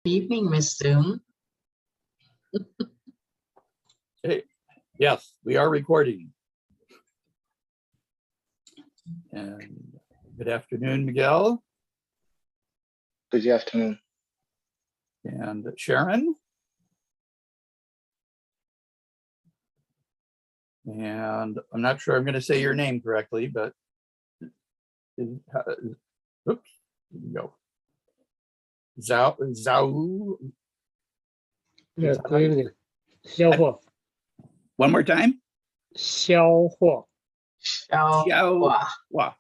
Good evening, Miss Zoom. Hey, yes, we are recording. And good afternoon, Miguel. Good afternoon. And Sharon. And I'm not sure I'm going to say your name correctly, but oops, here we go. Zhao. Yeah, good evening. 肖霍 One more time. 肖霍 Xiao, Wow.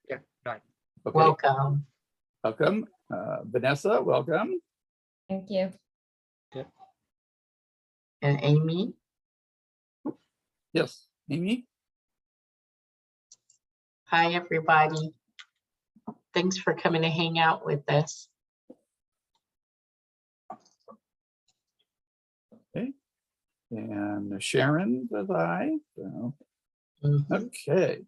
Yeah, right. Okay. welcome. Welcome. Vanessa, welcome. Thank you. And Amy, Yes, Amy. hi, everybody. Thanks for coming to hang out with us. Okay. And Sharon says aye. So, Mhm. okay.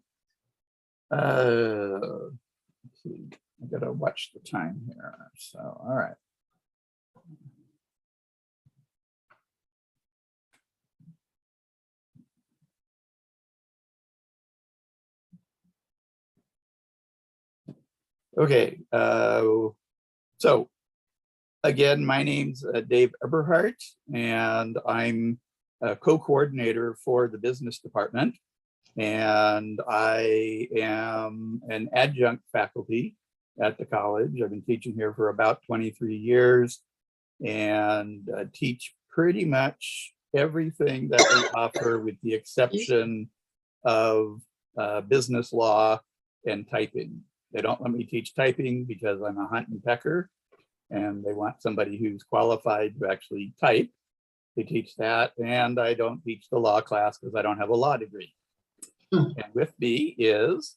Let's see. I gotta watch the time here. So, all right. Okay. So again, my name's Dave Eberhardt, and I'm a co-coordinator for the business department. And I am an adjunct faculty at the college. I've been teaching here for about 23 years and teach pretty much everything that we offer with the exception of business law and typing. They don't let me teach typing because I'm a hunt and pecker, and they want somebody who's qualified to actually type. They teach that, and I don't teach the law class because I don't have a law degree. And with me is...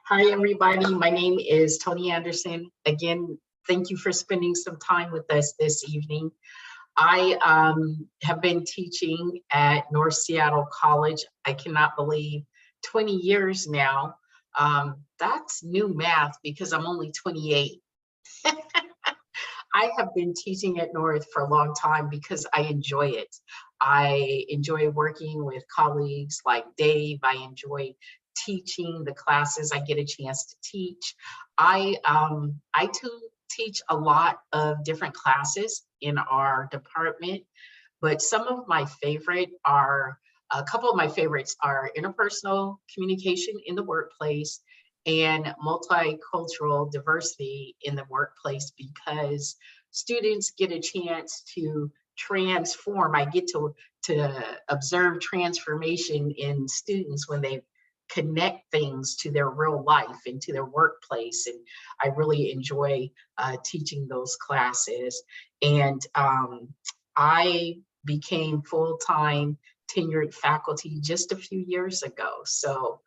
Hi, everybody. My name is Toni Anderson. Again, thank you for spending some time with us this evening. I have been teaching at North Seattle College. I cannot believe 20 years now. That's new math because I'm only 28. I have been teaching at North for a long time because I enjoy it. I enjoy working with colleagues like Dave. I enjoy teaching the classes I get a chance to teach. I too teach a lot of different classes in our department, but some of my favorite are, a couple of my favorites are interpersonal communication in the workplace and multicultural diversity in the workplace, because students get a chance to transform. I get to observe transformation in students when they connect things to their real life and to their workplace. And I really enjoy teaching those classes. And I became full-time tenured faculty just a few years ago. So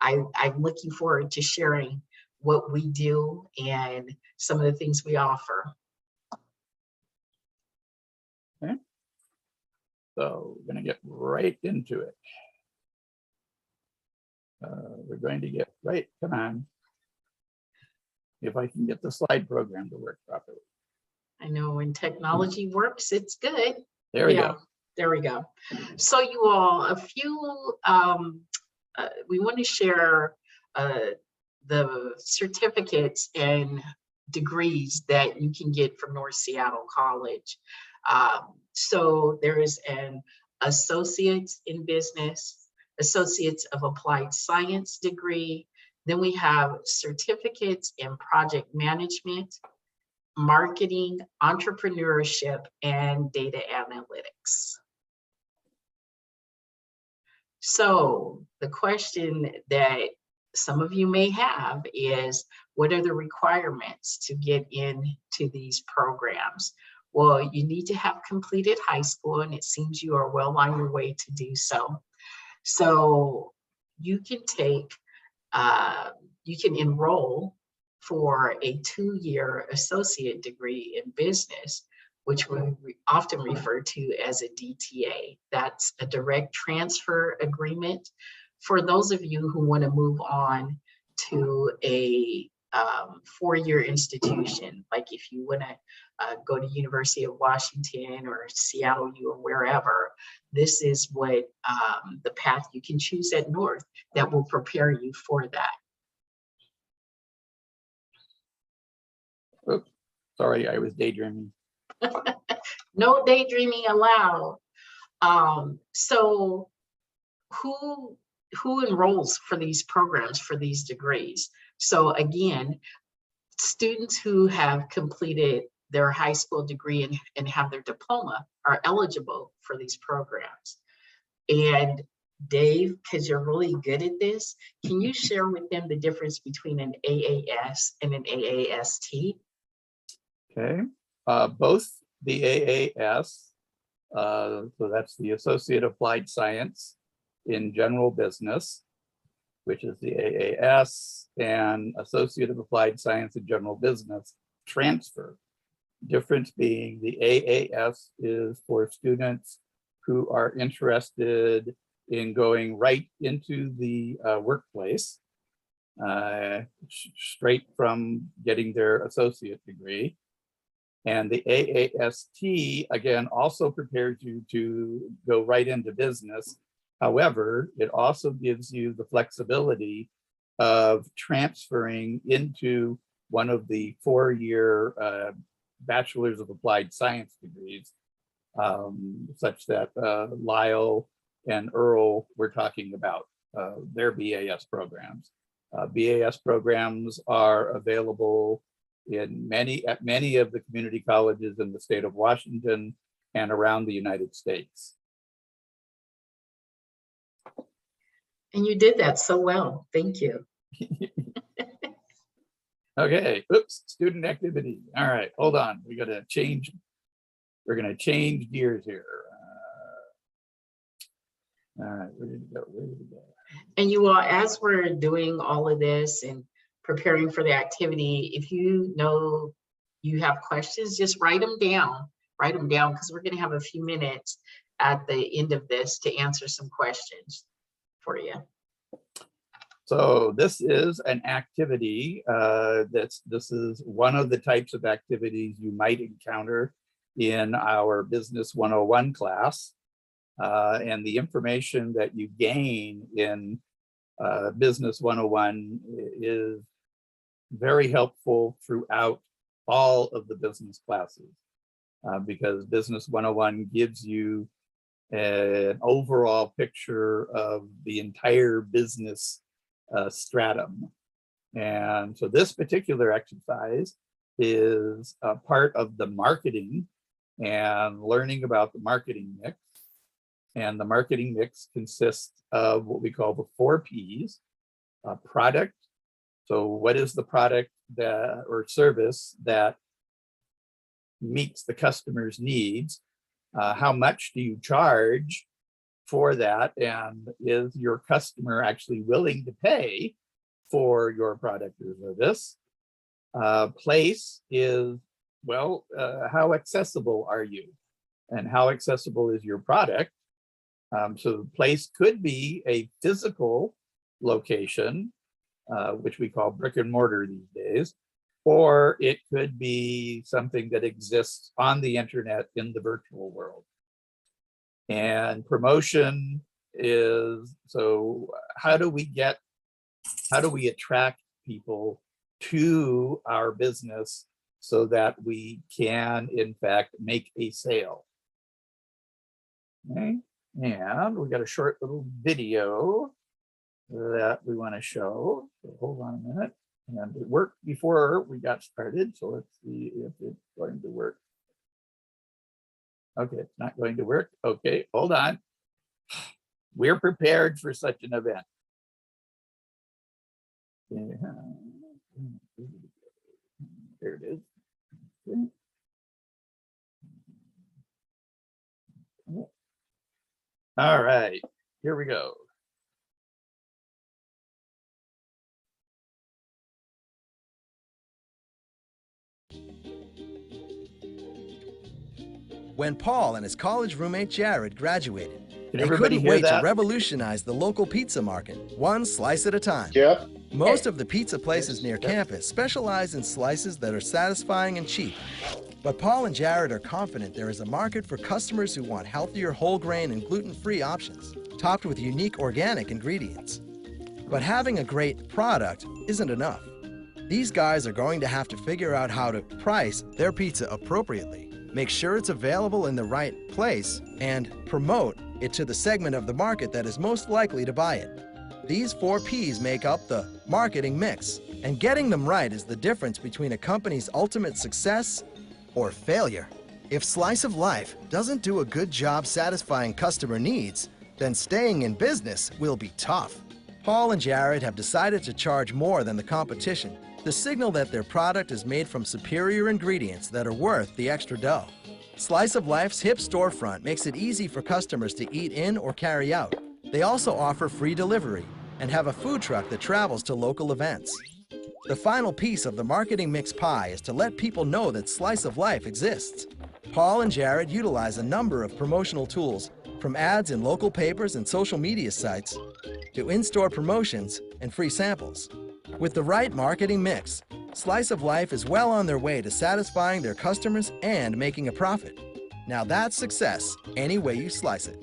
I'm looking forward to sharing what we do and some of the things we offer. Okay. So we're going to get right into it. We're going to get right, come on. If I can get the slide program to work properly. I know when technology works, it's good. There we go. There we go. So you all, a few, we want to share the certificates and degrees that you can get from North Seattle College. So there is an Associates in Business, Associates of Applied Science degree. Then we have certificates in Project Management, Marketing, Entrepreneurship, and Data Analytics. So the question that some of you may have is, what are the requirements to get into these programs? Well, you need to have completed high school, and it seems you are well on your way to do so. So you can take, you can enroll for a 2-year associate degree in business, which we often refer to as a DTA. That's a direct transfer agreement. For those of you who want to move on to a four-year institution. Like if you want to go to University of Washington or Seattle U or wherever, this is what the path you can choose at North that will prepare you for that. Oops, sorry, I was daydreaming. No daydreaming allowed. So who enrolls for these programs, for these degrees? So again, students who have completed their high school degree and have their diploma are eligible for these programs. And Dave, because you're really good at this, can you share with them the difference between an AAS and an AAST? Okay, both the AAS, so that's the Associate Applied Science in General Business, which is the AAS, and Associate of Applied Science in General Business transfer. Difference being the AAS is for students who are interested in going right into the workplace, straight from getting their associate degree. And the AAST, again, also prepares you to go right into business. However, it also gives you the flexibility of transferring into one of the four-year Bachelor's of Applied Science degrees, such that Lyle and Earl were talking about their BAS programs. BAS programs are available at many of the community colleges in the state of Washington and around the United States. And you did that so well. Thank you. Okay, oops, student activity. All right, hold on. We got to change. We're going to change gears here. All right, where did it go? Where did it go? And you all, as we're doing all of this and preparing for the activity, if you know you have questions, just write them down. Write them down, because we're going to have a few minutes at the end of this to answer some questions for you. So this is an activity this is one of the types of activities you might encounter in our Business 101 class. And the information that you gain in Business 101 is very helpful throughout all of the business classes, because Business 101 gives you an overall picture of the entire business stratum. And so this particular exercise is a part of the marketing and learning about the marketing mix. And the marketing mix consists of what we call the 4 Ps. Product. So what is the product that or service that meets the customer's needs? How much do you charge for that? And is your customer actually willing to pay for your product or service? Place is, well, how accessible are you? And how accessible is your product? So the place could be a physical location, which we call brick and mortar these days, or it could be something that exists on the internet in the virtual world. And promotion is, so how do we attract people to our business so that we can, in fact, make a sale? Okay. And we got a short little video that we want to show. So hold on a minute. And it worked before we got started. So let's see if it's going to work. Okay, it's not going to work. Okay, hold on. We're prepared for such an event. There it is. Okay. All right, here we go. When Paul and his college roommate Jared graduated, Can they everybody couldn't hear wait that? to revolutionize the local pizza market, one slice at a time. Yep. Most of the pizza places near campus specialize in slices that are satisfying and cheap. But Paul and Jared are confident there is a market for customers who want healthier whole grain and gluten-free options, topped with unique organic ingredients. But having a great product isn't enough. These guys are going to have to figure out how to price their pizza appropriately, make sure it's available in the right place, and promote it to the segment of the market that is most likely to buy it. These 4 Ps make up the marketing mix, and getting them right is the difference between a company's ultimate success or failure. If Slice of Life doesn't do a good job satisfying customer needs, then staying in business will be tough. Paul and Jared have decided to charge more than the competition, the signal that their product is made from superior ingredients that are worth the extra dough. Slice of Life's hip storefront makes it easy for customers to eat in or carry out. They also offer free delivery and have a food truck that travels to local events. The final piece of the marketing mix pie is to let people know that Slice of Life exists. Paul and Jared utilize a number of promotional tools, from ads in local papers and social media sites to in-store promotions and free samples. With the right marketing mix, Slice of Life is well on their way to satisfying their customers and making a profit. Now that's success, any way you slice it.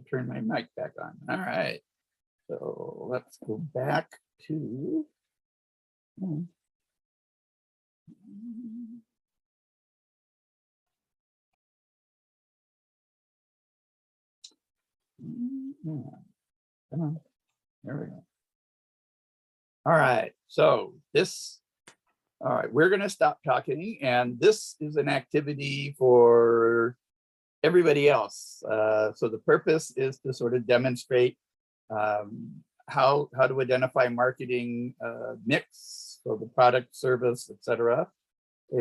Turn my mic back on. All right. So let's go back to. Come on. There we go. All right. So all right, we're going to stop talking. And this is an activity for everybody else. So the purpose is to sort of demonstrate how to identify marketing mix, so the product, service, etc.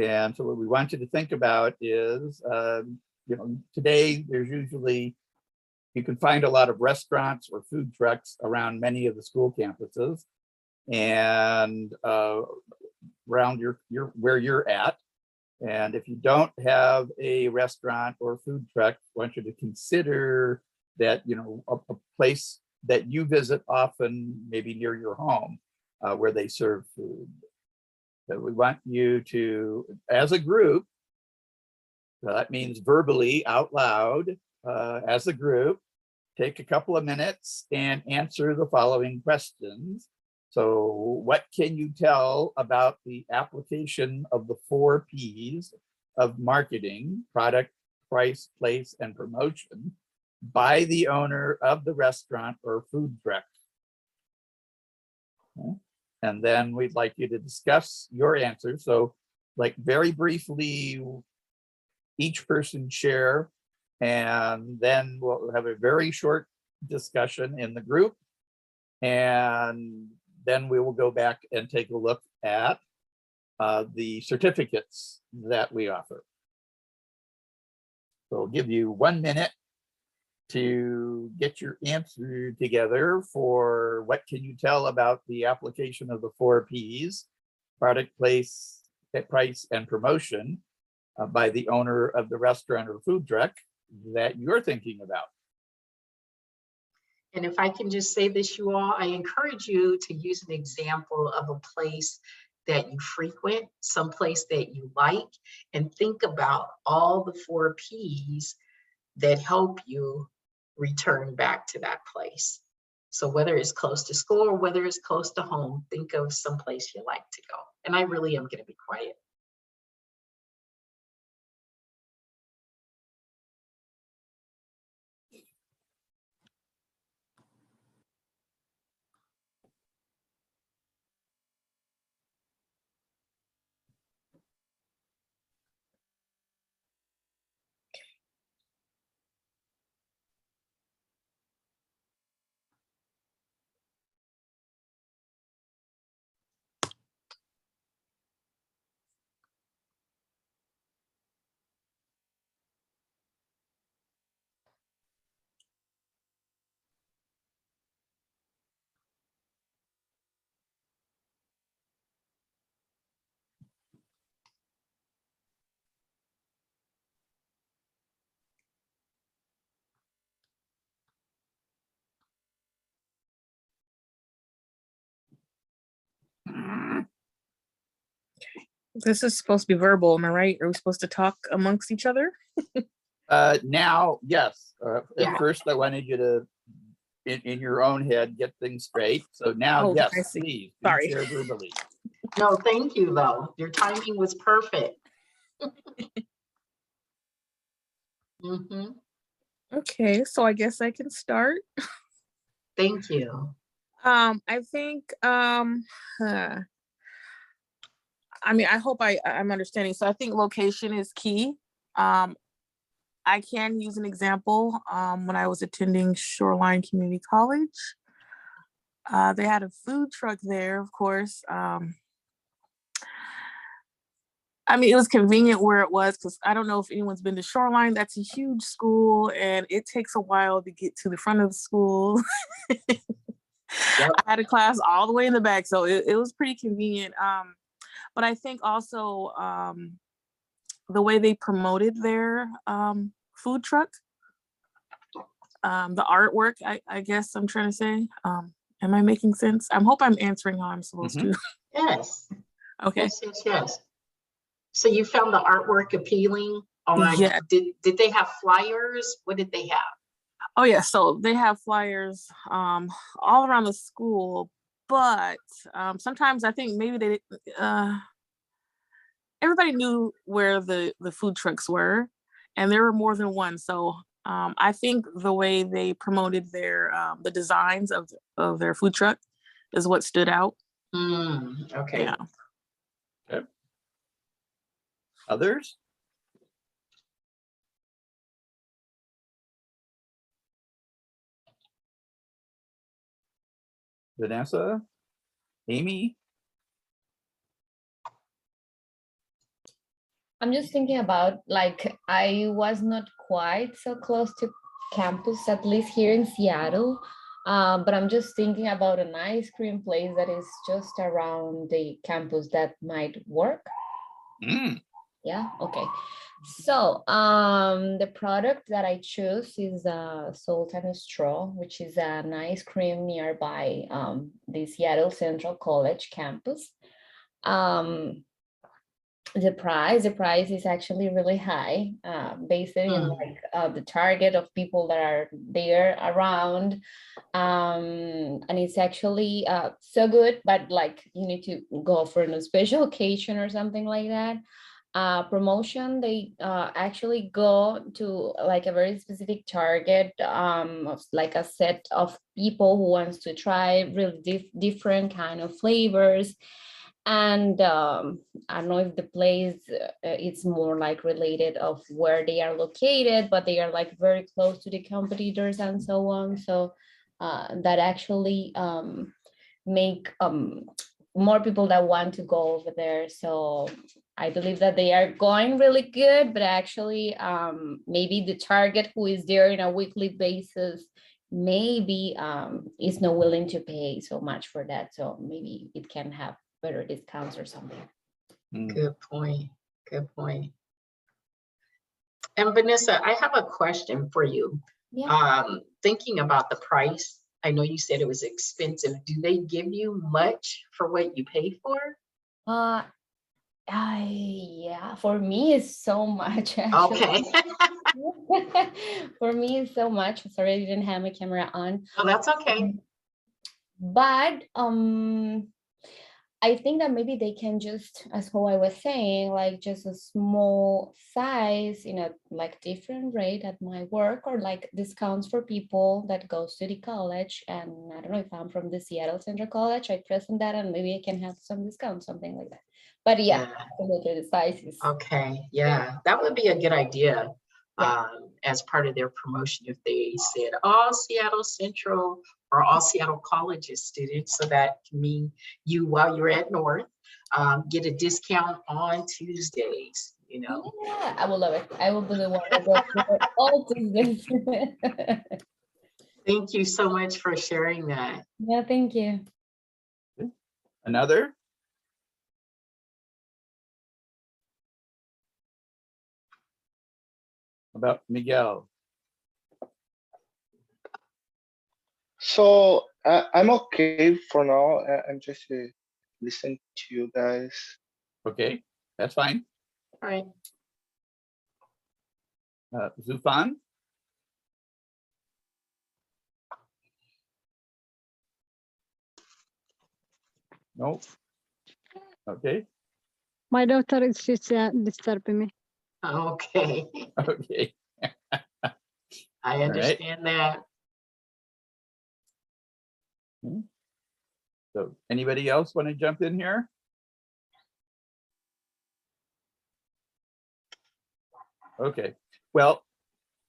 And so what we want you to think about is, today there's usually, you can find a lot of restaurants or food trucks around many of the school campuses and around where you're at. And if you don't have a restaurant or food truck, I want you to consider that, a place that you visit often, maybe near your home, where they serve food. So we want you to, as a group, that means verbally out loud, as a group, take a couple of minutes and answer the following questions. So what can you tell about the application of the 4 Ps of marketing: product, price, place, and promotion, by the owner of the restaurant or food truck? Okay. And then we'd like you to discuss your answers. So like very briefly, each person share, and then we'll have a very short discussion in the group. And then we will go back and take a look at the certificates that we offer. So I'll give you 1 minute to get your answer together for what can you tell about the application of the 4 Ps: product, place, price, and promotion, by the owner of the restaurant or food truck that you're thinking about. And if I can just say this, you all, I encourage you to use an example of a place that you frequent, some place that you like, and think about all the 4 Ps that help you return back to that place. So whether it's close to school or whether it's close to home, think of some place you like to go. And I really am going to be quiet. This is supposed to be verbal, am I right? Are we supposed to talk amongst each other? Now, yes. Yeah. At first, I wanted you to, in your own head, get things straight. So now, Oh, yes, I see. please, Sorry. share verbally. No, thank you, though. Your timing was perfect. Hmm. Okay, so I guess I can start. Thank you. I think I mean, I hope I'm understanding. So I think location is key. I can use an example. When I was attending Shoreline Community College, they had a food truck there, of course. I mean, it was convenient where it was because I don't know if anyone's been to Shoreline. That's a huge school and it takes a while to get to the front of the school. Yep. I had a class all the way in the back, so it was pretty convenient. But I think also the way they promoted their food truck, the artwork, I guess I'm trying to say. Am I making sense? I hope I'm answering how I'm supposed to. Yes. Okay. Yes. So you found the artwork appealing on, Yeah. did they have flyers? What did they have? Oh yeah, so they have flyers all around the school, but sometimes I think maybe they everybody knew where the food trucks were, and there were more than one. So I think the way they promoted their the designs of their food truck is what stood out. Okay. Yeah. Okay. Others? Vanessa? Amy? I'm just thinking about, like, I was not quite so close to campus, at least here in Seattle. But I'm just thinking about an ice cream place that is just around the campus that might work. Yeah, okay. So the product that I choose is Salt and Straw, which is an ice cream nearby the Seattle Central College campus. The price is actually really high, based in like the target of people that are there around, and it's actually so good, but like you need to go for a special occasion or something like that. Promotion, they actually go to like a very specific target, of like a set of people who wants to try really different kind of flavors. And I don't know if the place it's more like related of where they are located, but they are like very close to the competitors and so on. So that actually make more people that want to go over there. So I believe that they are going really good, but actually maybe the target who is there in a weekly basis maybe is not willing to pay so much for that. So maybe it can have better discounts or something. Good point. And Vanessa, I have a question for you. Yeah. Thinking about the price, I know you said it was expensive. Do they give you much for what you pay for? Yeah, for me it's so much actually. Okay. For me it's so much. Sorry, I didn't have my camera on. Oh, that's okay. But I think that maybe they can just, as how I was saying, like just a small size in a like different rate at my work, or like discounts for people that goes to the college. And I don't know if I'm from the Seattle Central College, I present that and maybe I can have some discount, something like that. But yeah, absolutely the sizes. Okay, yeah, that would be a good idea. Yeah. As part of their promotion, if they said all Seattle Central or all Seattle colleges students, so that can mean you, while you're at North, get a discount on Tuesdays, you know. Yeah, I will love it. I will be the one that goes for all Tuesdays. Thank you so much for sharing that. Yeah, thank you. Another? About Miguel? So I'm okay for now. I'm just listening to you guys. Okay. That's fine. All right. Zufan? No. Okay. My daughter is just disturbing me. Okay. Okay. I understand that. So anybody else want to jump in here? Okay. Well,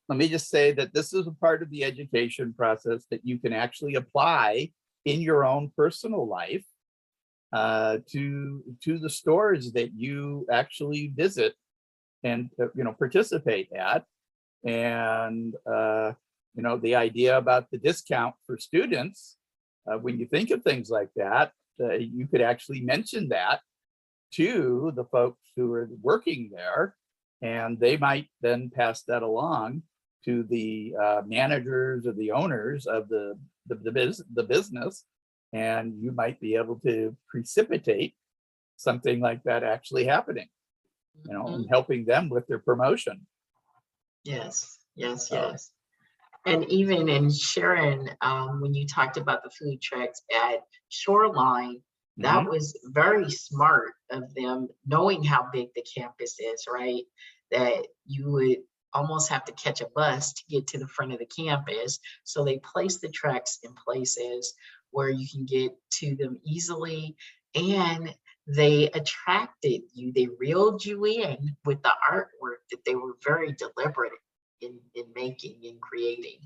let me just say that this is a part of the education process that you can actually apply in your own personal life to the stores that you actually visit and participate at. And the idea about the discount for students, when you think of things like that, you could actually mention that to the folks who are working there, and they might then pass that along to the managers or the owners of the business, and you might be able to precipitate something like that actually happening, and helping them with their promotion. Yes, yes, yes. And even in Sharon, when you talked about the food trucks at Shoreline, that was very smart of them, knowing how big the campus is, right? That you would almost have to catch a bus to get to the front of the campus. So they place the trucks in places where you can get to them easily, and they attracted you, they reeled you in with the artwork that they were very deliberate in making and creating.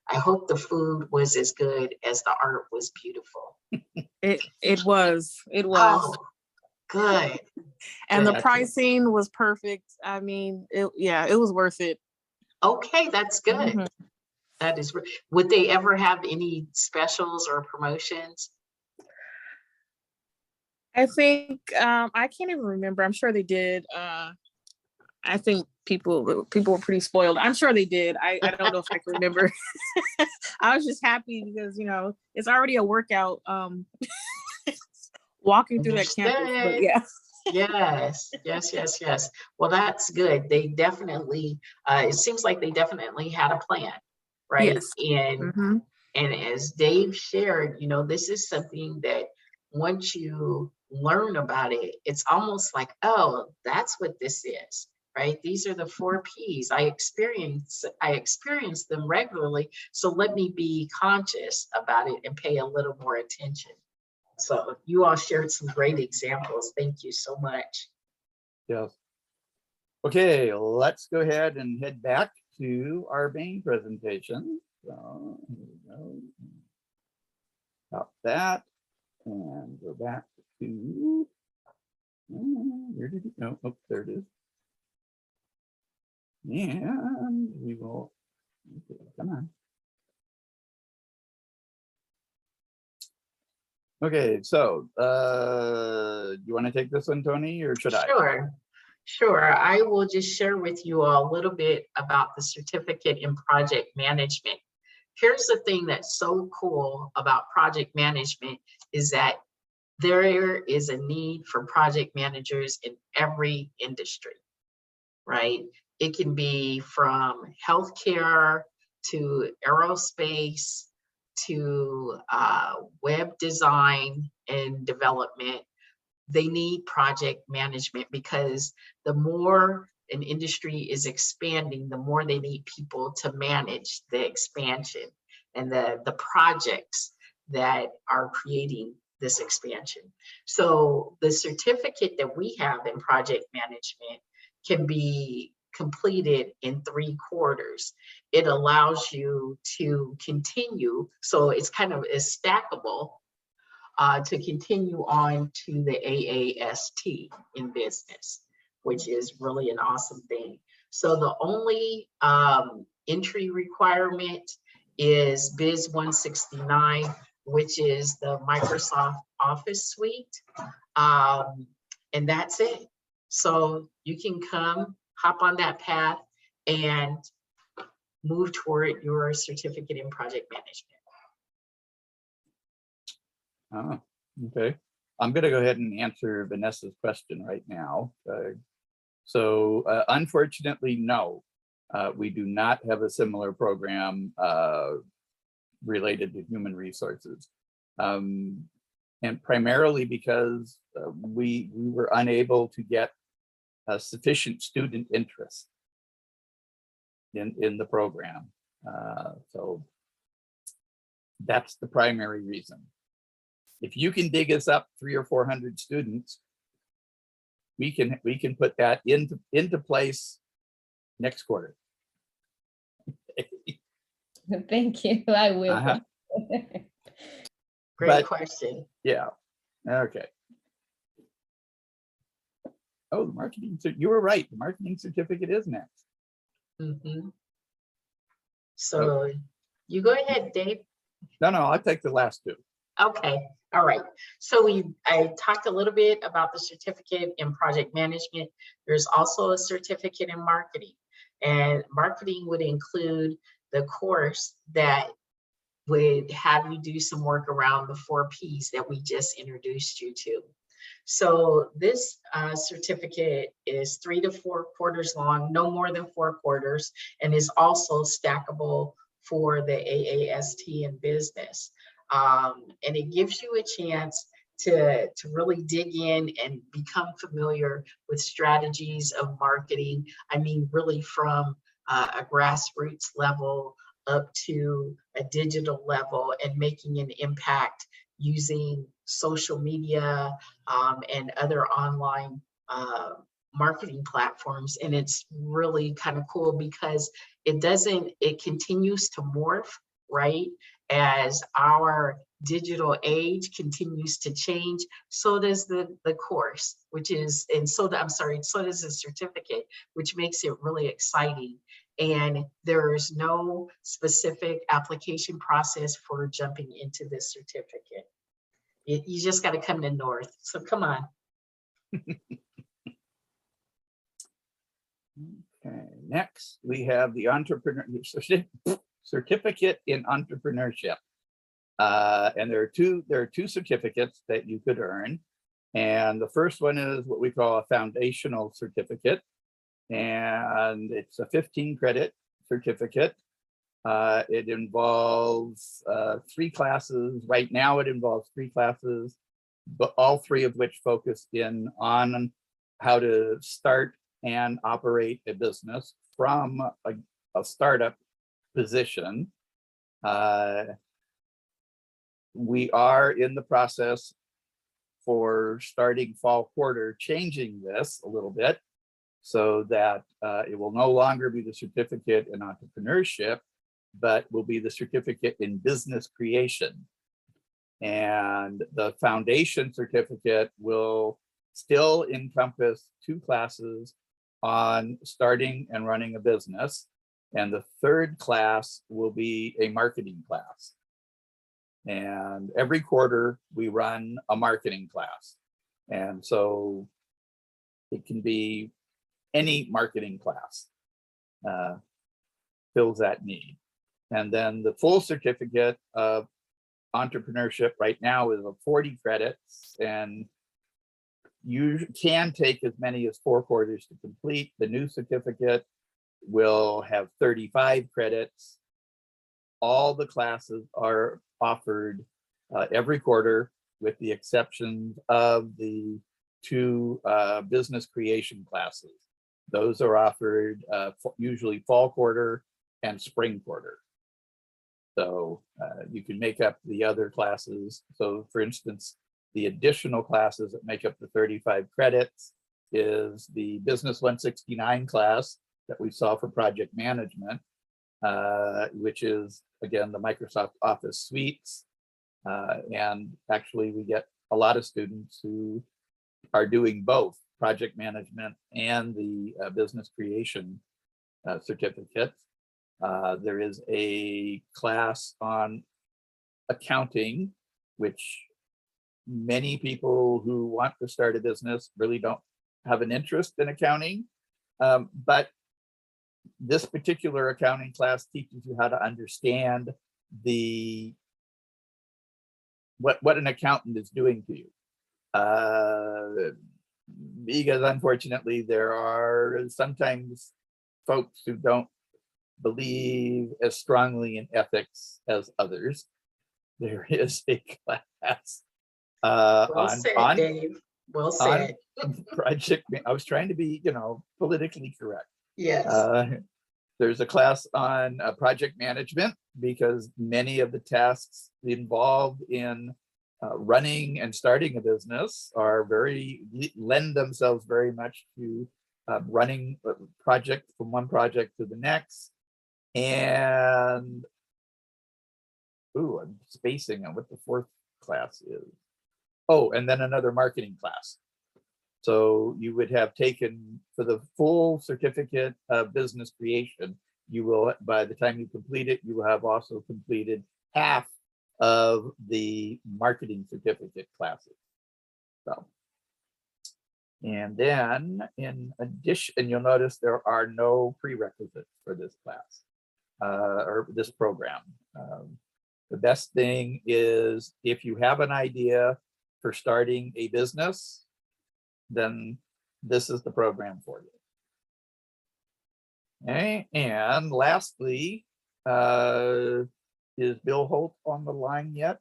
I hope the food was as good as the art was beautiful. It was. Oh, good. And good. the pricing was perfect. I mean, it was worth it. Okay, that's good. That is. Would they ever have any specials or promotions? I think I can't even remember. I'm sure they did. I think people were pretty spoiled. I'm sure they did. I don't know if I can remember. I was just happy because it's already a workout walking through that campus. But yeah. Yes. Well, that's good. They definitely. It seems like they definitely had a plan, right? Yes. And as Dave shared, this is something that once you learn about it, it's almost like, oh, that's what this is. Right? These are the 4 P's. I experience them regularly. So let me be conscious about it and pay a little more attention. So you all shared some great examples. Thank you so much. Yes. Okay, let's go ahead and head back to our main presentation. So here we go. Stop that and go back to, where did it go? Oh, there it is. And we will, okay, come on. Okay, so you want to take this one, Toni, or should I? Sure. I will just share with you all a little bit about the certificate in project management. Here's the thing that's so cool about project management is that there is a need for project managers in every industry, right? It can be from healthcare to aerospace to web design and development. They need project management because the more an industry is expanding, the more they need people to manage the expansion and the projects that are creating this expansion. So the certificate that we have in project management can be completed in 3 quarters. It allows you to continue, so it's kind of is stackable to continue on to the AAST in business, which is really an awesome thing. So the only entry requirement is Biz 169, which is the Microsoft Office suite. And that's it. So you can come, hop on that path and move toward your certificate in project management. Oh, okay. I'm going to go ahead and answer Vanessa's question right now. So unfortunately, no, we do not have a similar program related to human resources. And primarily because we were unable to get sufficient student interest in the program. So that's the primary reason. If you can dig us up 300 or 400 students, we can put that into place next quarter. Thank you. I will. Uh-huh. Great question. Yeah. Okay. Oh, the marketing. You were right. The marketing certificate is next. Mm-hmm. So you go ahead, Dave. No, I'll take the last two. Okay, all right. So I talked a little bit about the certificate in project management. There's also a certificate in marketing, and marketing would include the course that would have you do some work around the 4 Ps that we just introduced you to. So this certificate is 3 to 4 quarters long, no more than 4 quarters, and is also stackable for the AAST in business. And it gives you a chance to really dig in and become familiar with strategies of marketing. I mean, really from a grassroots level up to a digital level, and making an impact using social media and other online marketing platforms. And it's really kind of cool because it continues to morph, right? As our digital age continues to change, so does the course, so does the certificate, which makes it really exciting. And there's no specific application process for jumping into this certificate. You just got to come to North. So come on. Okay, next we have the certificate in entrepreneurship. And there are two certificates that you could earn. And the first one is what we call a foundational certificate. And it's a 15 credit certificate. It involves 3 classes. Right now it involves 3 classes, but all 3 of which focus in on how to start and operate a business from a startup position. We are in the process for starting fall quarter, changing this a little bit so that it will no longer be the certificate in entrepreneurship, but will be the certificate in business creation. And the foundation certificate will still encompass 2 classes on starting and running a business. And the 3rd class will be a marketing class. And every quarter we run a marketing class. And so it can be any marketing class fills that need. And then the full certificate of entrepreneurship right now is 40 credits, and you can take as many as 4 quarters to complete. The new certificate will have 35 credits. All the classes are offered every quarter, with the exception of the 2 business creation classes. Those are offered usually fall quarter and spring quarter. So you can make up the other classes. So for instance, the additional classes that make up the 35 credits is the Business 169 class that we saw for project management, which is, again, the Microsoft Office suites. And actually we get a lot of students who are doing both project management and the business creation certificates. There is a class on accounting, which many people who want to start a business really don't have an interest in accounting. But this particular accounting class teaches you how to understand what an accountant is doing to you. Because unfortunately, there are sometimes folks who don't believe as strongly in ethics as others. There is a class Well said, Dave. Well on said. project. I was trying to be, politically correct. Yes. There's a class on project management because many of the tasks involved in running and starting a business are lend themselves very much to running a project from one project to the next. And I'm spacing on what the fourth class is. Oh, and then another marketing class. So you would have taken, for the full certificate of business creation, you will, by the time you complete it, you will have also completed half of the marketing certificate classes. So, and then in addition, you'll notice there are no prerequisites for this class or this program. The best thing is if you have an idea for starting a business, then this is the program for you. Okay, and lastly, is Bill Holt on the line yet?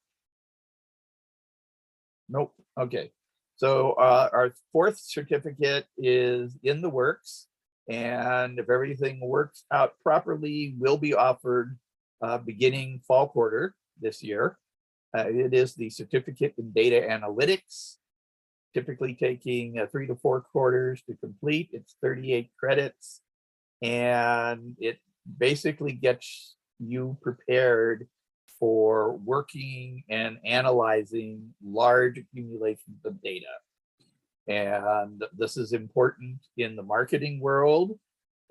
Nope. Okay, so our fourth certificate is in the works, and if everything works out properly, will be offered beginning fall quarter this year. It is the certificate in data analytics, typically taking 3 to 4 quarters to complete. It's 38 credits, and it basically gets you prepared for working and analyzing large accumulations of data. And this is important in the marketing world,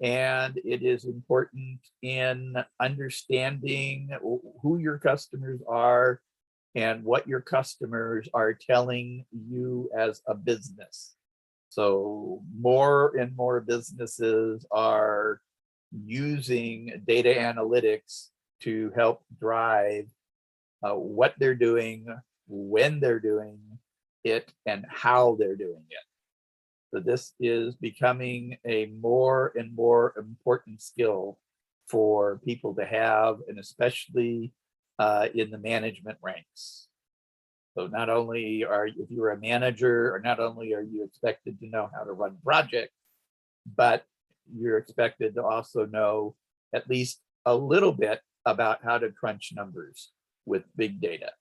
and it is important in understanding who your customers are and what your customers are telling you as a business. So more and more businesses are using data analytics to help drive what they're doing, when they're doing it, and how they're doing it. So this is becoming a more and more important skill for people to have, and especially in the management ranks. So not only if you're a manager, or not only are you expected to know how to run projects, but you're expected to also know at least a little bit about how to crunch numbers with big data.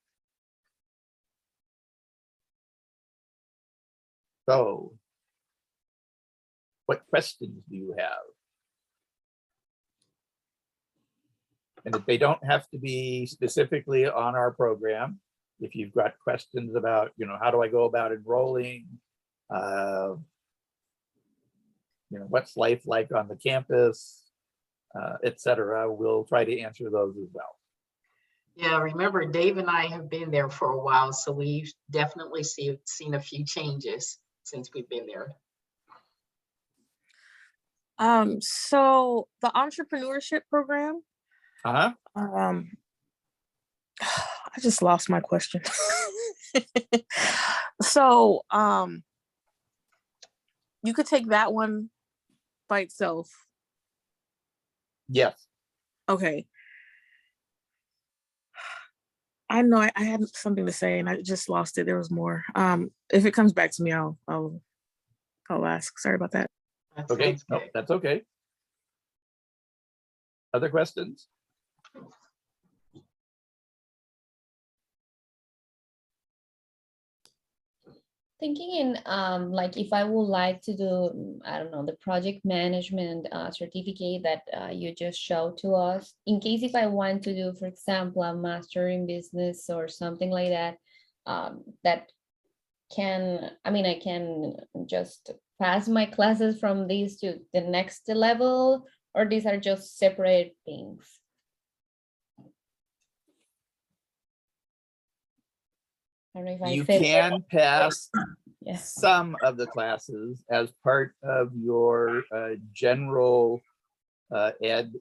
So, what questions do you have? And if they don't have to be specifically on our program, if you've got questions about, how do I go about enrolling? What's life like on the campus, etc., we'll try to answer those as well. Yeah, remember, Dave and I have been there for a while, so we've definitely seen a few changes since we've been there. So the entrepreneurship program. Uh-huh. I just lost my question. So you could take that one by itself. Yes. Okay. I know I had something to say and I just lost it. There was more. If it comes back to me, I'll ask. Sorry about that. Okay. No, that's okay. Other questions? Thinking in like if I would like to do, I don't know, the project management certificate that you just showed to us, in case if I want to do, for example, a master in business or something like that, that can, I can just pass my classes from these to the next level, or these are just separate things? I don't know if you can pass yes. some of the classes as part of your general ed,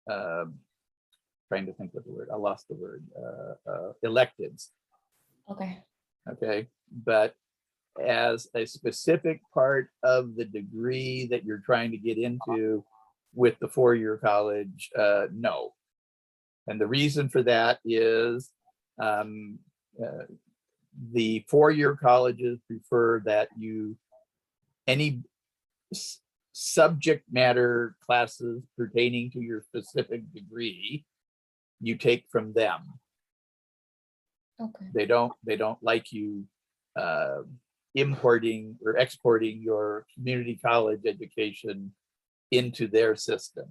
trying to think of the word, I lost the word, electives. Okay. Okay, but as a specific part of the degree that you're trying to get into with the four-year college, no. And the reason for that is the four-year colleges prefer that any subject matter classes pertaining to your specific degree, you take from them. Okay. They don't like you importing or exporting your community college education into their system.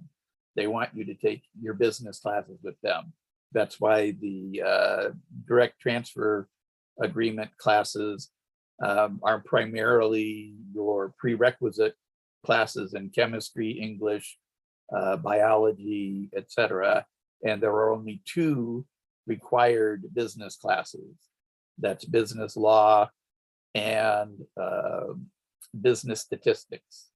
They want you to take your business classes with them. That's why the direct transfer agreement classes are primarily your prerequisite classes in chemistry, English, biology, etc. And there are only two required business classes. That's business law and business statistics.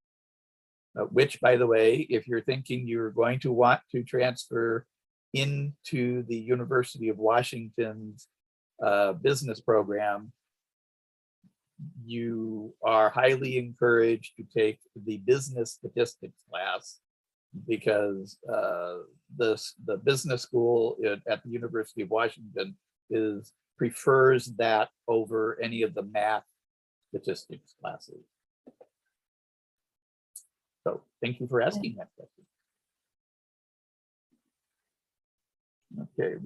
Which, by the way, if you're thinking you're going to want to transfer into the University of Washington's business program, you are highly encouraged to take the business statistics class, because the business school at the University of Washington prefers that over any of the math statistics classes. So thank you for asking that question. Okay,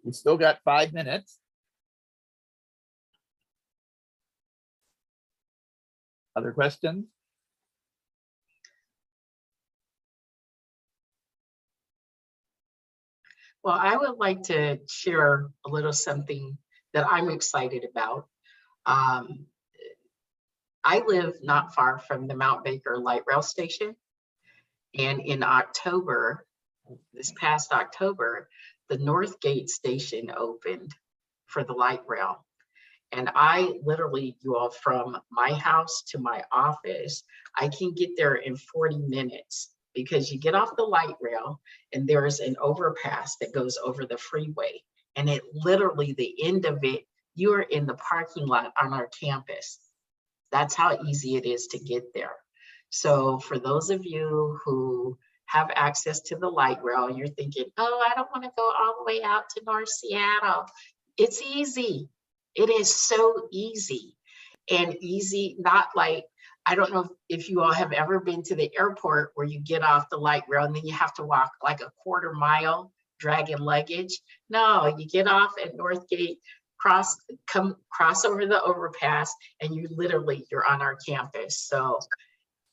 we still got 5 minutes. Other questions? Well, I would like to share a little something that I'm excited about. I live not far from the Mount Baker Light Rail Station. And in October, this past October, the North Gate Station opened for the light rail. And I literally, you all, from my house to my office, I can get there in 40 minutes, because you get off the light rail and there's an overpass that goes over the freeway. And it literally, the end of it, you are in the parking lot on our campus. That's how easy it is to get there. So for those of you who have access to the light rail, you're thinking, oh, I don't want to go all the way out to North Seattle. It's easy. It is so easy. And easy, not like, I don't know if you all have ever been to the airport where you get off the light rail and then you have to walk like a quarter mile dragging luggage. No, you get off at North Gate, cross over the overpass, and you're on our campus. So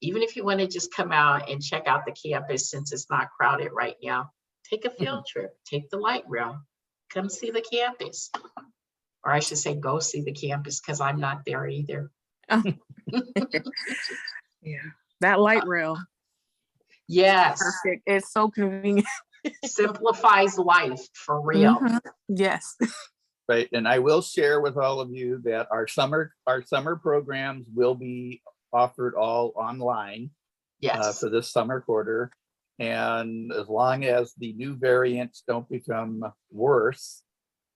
even if you want to just come out and check out the campus, since it's not crowded right now, take a field trip, take the light rail, come see the campus. Or I should say, go see the campus, because I'm not there either. Yeah, that light rail. Yes. Perfect. It's so convenient. Simplifies life for real. Mhm. Yes. Right, and I will share with all of you that our summer programs will be offered all online. Yes. For this summer quarter. And as long as the new variants don't become worse,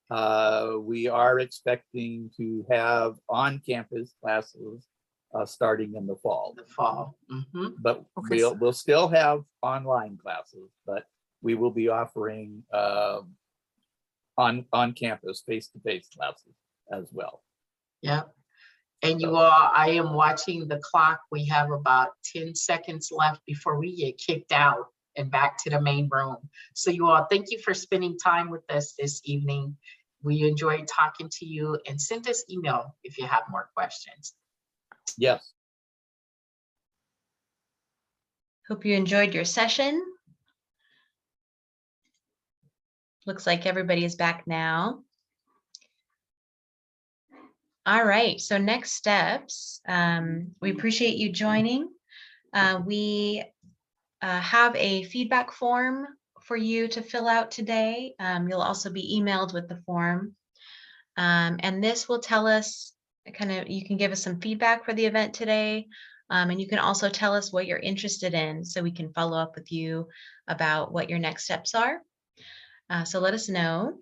we are expecting to have on-campus classes starting in the fall. Mhm. But Okay. we'll still have online classes, but we will be offering on-campus face-to-face classes as well. Yeah. And you all, I am watching the clock. We have about 10 seconds left before we get kicked out and back to the main room. So you all, thank you for spending time with us this evening. We enjoyed talking to you, and send us email if you have more questions. Yes. Hope you enjoyed your session. Looks like everybody is back now. All right, so next steps. We appreciate you joining. We have a feedback form for you to fill out today. You'll also be emailed with the form. And this will tell us you can give us some feedback for the event today. And you can also tell us what you're interested in, so we can follow up with you about what your next steps are. So let us know.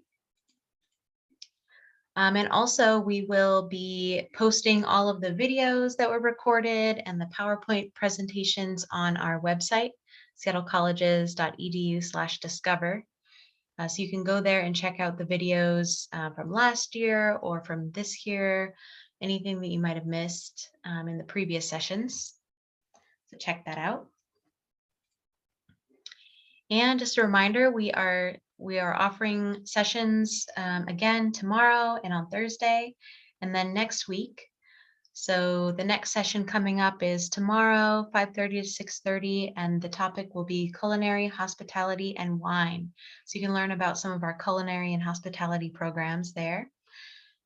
And also we will be posting all of the videos that were recorded and the PowerPoint presentations on our website, seattlecolleges.edu/discover. So you can go there and check out the videos from last year or from this year, anything that you might have missed in the previous sessions. So check that out. And just a reminder, we are offering sessions again tomorrow and on Thursday, and then next week. So the next session coming up is tomorrow, 5:30 to 6:30, and the topic will be culinary, hospitality, and wine. So you can learn about some of our culinary and hospitality programs there.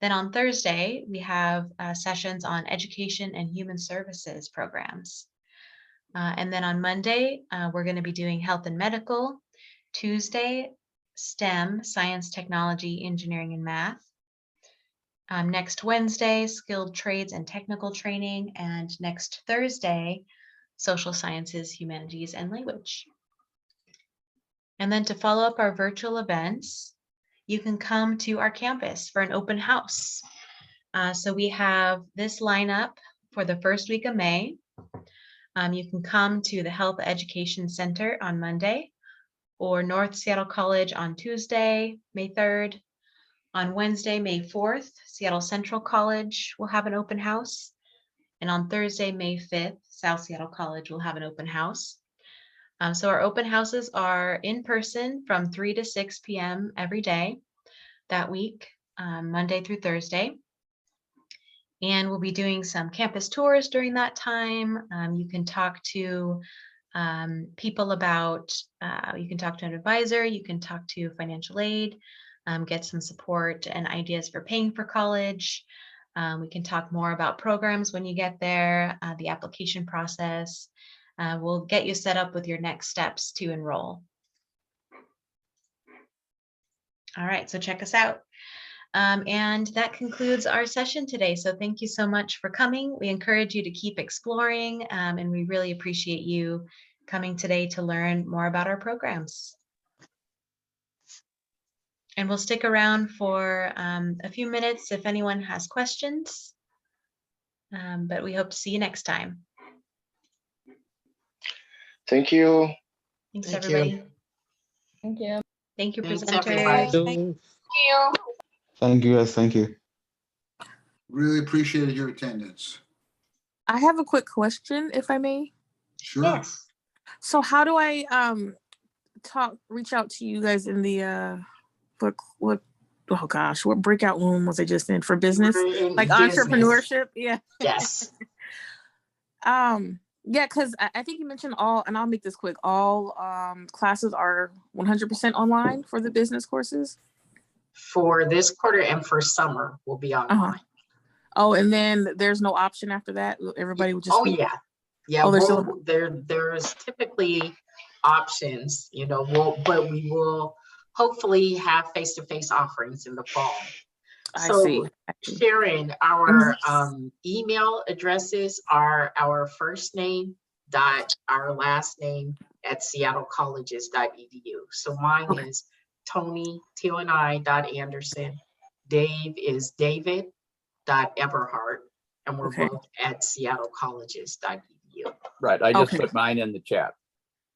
Then on Thursday, we have sessions on education and human services programs. And then on Monday, we're going to be doing health and medical. Tuesday, STEM, science, technology, engineering, and math. Next Wednesday, skilled trades and technical training. And next Thursday, social sciences, humanities, and language. And then to follow up our virtual events, you can come to our campus for an open house. So we have this lineup for the first week of May. You can come to the Health Education Center on Monday, or North Seattle College on Tuesday, May 3rd. On Wednesday, May 4th, Seattle Central College will have an open house. And on Thursday, May 5th, South Seattle College will have an open house. So our open houses are in person from 3 to 6 p.m. every day that week, Monday through Thursday. And we'll be doing some campus tours during that time. You can talk to people about, you can talk to an advisor, you can talk to financial aid, get some support and ideas for paying for college. We can talk more about programs when you get there, the application process. We'll get you set up with your next steps to enroll. All right, so check us out. And that concludes our session today. So thank you so much for coming. We encourage you to keep exploring, and we really appreciate you coming today to learn more about our programs. And we'll stick around for a few minutes if anyone has questions, but we hope to see you next time. Thank you. Thanks, Thank everybody. you. Thank you. Thank you, Thanks, presenters. everybody. So, Thank you, guys. Thank you. Really appreciated your attendance. I have a quick question, if I may. Sure. Yes. So how do I reach out to you guys in the what oh gosh, what breakout room was I just in for business? We're in Like business. entrepreneurship? Yeah. Yes. Yeah, because I think you mentioned all, and I'll make this quick, all classes are 100% online for the business courses? For this quarter and for summer will be online. Oh, and then there's no option after that? Everybody would just Oh, yeah. Yeah, Oh, there's typically options, you know, but we will hopefully have face-to-face offerings in the fall. I So see. Sharon, our email addresses are our first name dot our last name at seattlecolleges.edu. So mine is Toni, T-O-N-I.Anderson. Dave is David.Eberhardt, and we're both at seattlecolleges.edu. Right, I just put mine in the chat.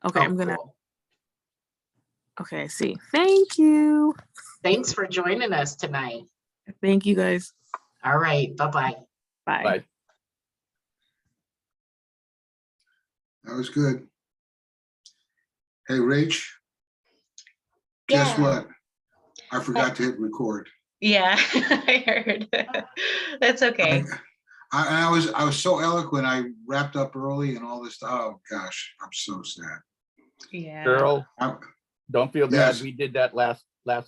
Okay, I'm gonna. Okay, I see. Thank you. Thanks for joining us tonight. Thank you, guys. All right, bye-bye. Bye. Bye. That was good. Hey, Rach. Guess what? I forgot to hit record. Yeah, I heard. That's okay. I was so eloquent. I wrapped up early and all this stuff. Oh gosh, I'm so sad. Yeah. Girl, don't feel bad. Yes. We did that last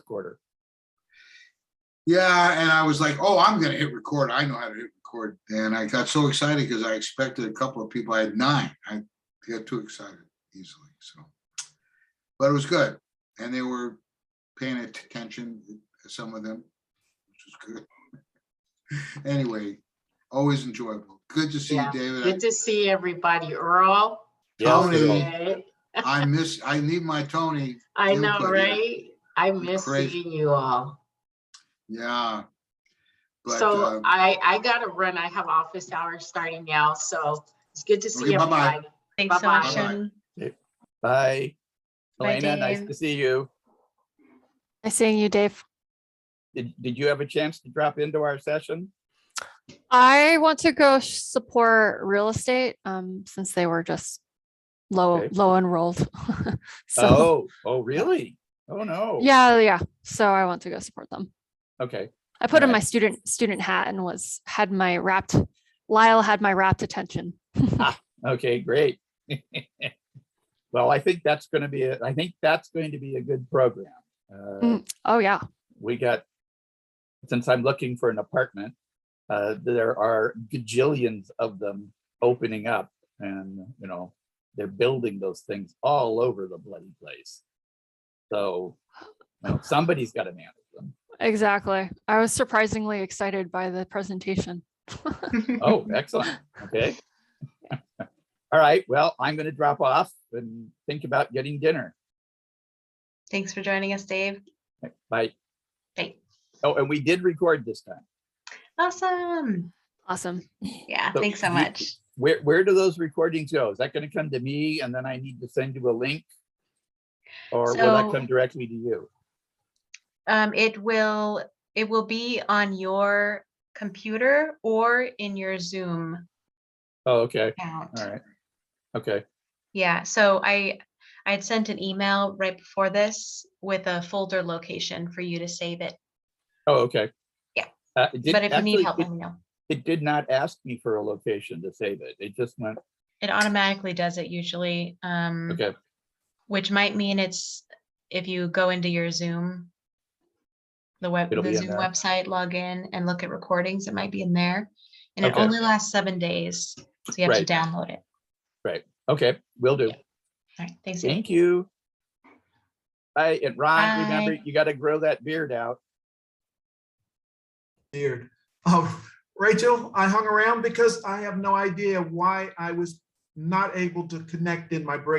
quarter. Yeah, and I was like, oh, I'm gonna hit record. I know how to hit record. And I got so excited because I expected a couple of people. I had 9. I got too excited easily. So, but it was good. And they were paying attention, some of them, which was good. Anyway, always enjoyable. Good to see you, David. Good to see everybody. Earl. Tony, I need my Tony. I know, right? I miss seeing you all. Yeah. But, So I gotta run. I have office hours starting now, so it's good to see Okay, bye-bye. everybody. Thanks so much, Bye-bye. Tony. Bye. Bye, Elena, nice Dave. to see you. Nice seeing you, Dave. Did you have a chance to drop into our session? I want to go support real estate since they were just low Okay. enrolled. So Oh, really? Oh, no. yeah. So I want to go support them. Okay. I put All in my right. student hat and Lyle had my rapt attention. Okay, great. Well, I think that's going to be a good program. Oh yeah. Since I'm looking for an apartment, there are gajillions of them opening up, and they're building those things all over the bloody place. So somebody's got to manage them. Exactly. I was surprisingly excited by the presentation. Oh, excellent. Okay. All right. Well, I'm going to drop off and think about getting dinner. Thanks for joining us, Dave. Bye. Bye. Oh, and we did record this time. Awesome. Awesome. Yeah, So thanks so much. Where do those recordings go? Is that going to come to me and then I need to send you a link? Or will that come directly to you? It will be on your computer or in your Zoom Oh, okay. account. All right. Okay. Yeah, so I had sent an email right before this with a folder location for you to save it. Oh, okay. Yeah. But if you need help, let me know. It did not ask me for a location to save it. It just went. It automatically does it usually. Okay. Which might mean it's if you go into your Zoom, the Zoom website, log in and look at recordings, it might be in there. And it only lasts 7 days. So you have to download it. Right. Okay. Will do. Yeah. All right. Thanks. Thank you. Bye. And Ron, Bye. remember, you got to grow that beard out. Beard. Oh, Rachel, I hung around because I have no idea why I was not able to connect in my break.